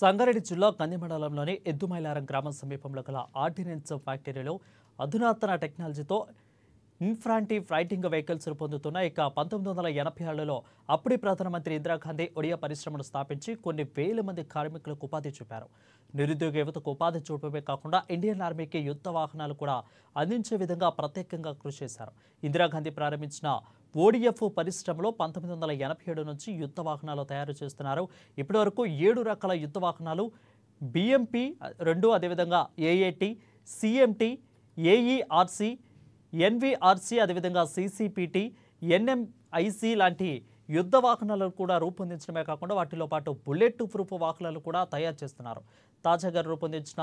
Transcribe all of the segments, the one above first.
సంగారెడ్డి జిల్లా కంది మండలంలోని ఎద్దుమైలారం గ్రామం సమీపంలో గల ఆర్డినెన్స్ ఫ్యాక్టరీలో అధునాతన టెక్నాలజీతో ఇన్ఫ్రాంటి ఫైటింగ్ వెహికల్స్ రూపొందుతున్న 1986లో అప్పటి ప్రధానమంత్రి ఇందిరాగాంధీ ఒడియా పరిశ్రమను స్థాపించి కొన్ని వేల మంది కార్మికులకు ఉపాధి చూపారు. నిరుద్యోగ యువతకు ఉపాధి చూపడమే కాకుండా ఇండియన్ ఆర్మీకి యుద్ధ వాహనాలు కూడా అందించే విధంగా ప్రత్యేకంగా కృషి చేశారు. ఇందిరాగాంధీ ప్రారంభించిన ఓడిఎఫ్ పరిశ్రమలో 1987 నుంచి యుద్ధ వాహనాలు తయారు చేస్తున్నారు. ఇప్పటివరకు 7 రకాల యుద్ధ వాహనాలు BMP-2 అదేవిధంగా AAT, CMT, AERC, NVRC అదేవిధంగా CCPT, NMIC లాంటి యుద్ధ వాహనాలను కూడా రూపొందించడమే కాకుండా వాటిలో పాటు బుల్లెట్ ప్రూఫ్ వాహనాలు కూడా తయారు చేస్తున్నారు. తాజాగా రూపొందించిన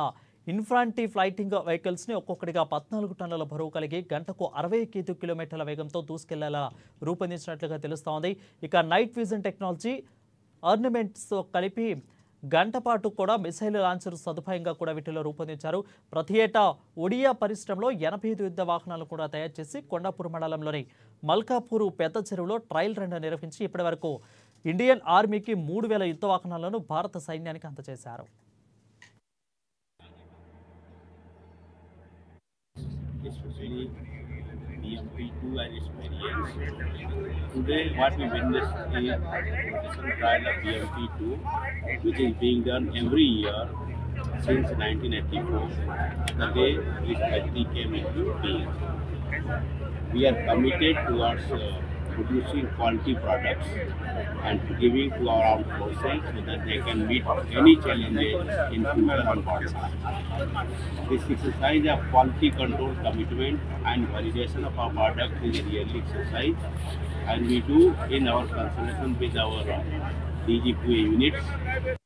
ఇన్ఫ్రాంటి ఫ్లైటింగ్ వెహికల్స్ని ఒక్కొక్కటిగా 14 టన్నుల బరువు కలిగి గంటకు 65 కిలోమీటర్ల వేగంతో దూసుకెళ్లేలా రూపొందించినట్లుగా తెలుస్తోంది. ఇక నైట్ విజన్ టెక్నాలజీ ఆర్నమెంట్స్తో కలిపి గంట పాటు కూడా మిసైల్ లాంచర్ సదుపాయంగా కూడా వీటిలో రూపొందించారు. ప్రతి ఏటా ఒడియా పరిశ్రమలో 85 యుద్ధ వాహనాలు కూడా తయారు చేసి కొండాపూర్ మండలంలోని మల్కాపూర్ పెద్ద చెరువులో ట్రయల్ రన్ నిర్వహించి ఇప్పటివరకు ఇండియన్ ఆర్మీకి 3000 యుద్ధ వాహనాలను భారత సైన్యానికి అందజేశారు. Especially BMP-2 and its variants. Today, what we witnessed is production trial of BMP-2, which is being done every year since 1984, the day this factory came into being. We are committed towards producing quality products and giving to our armed forces so that they can meet any challenges in future on borders. This exercise of quality control commitment and validation of our products is a yearly exercise, and we do in our consultation with our DGPA units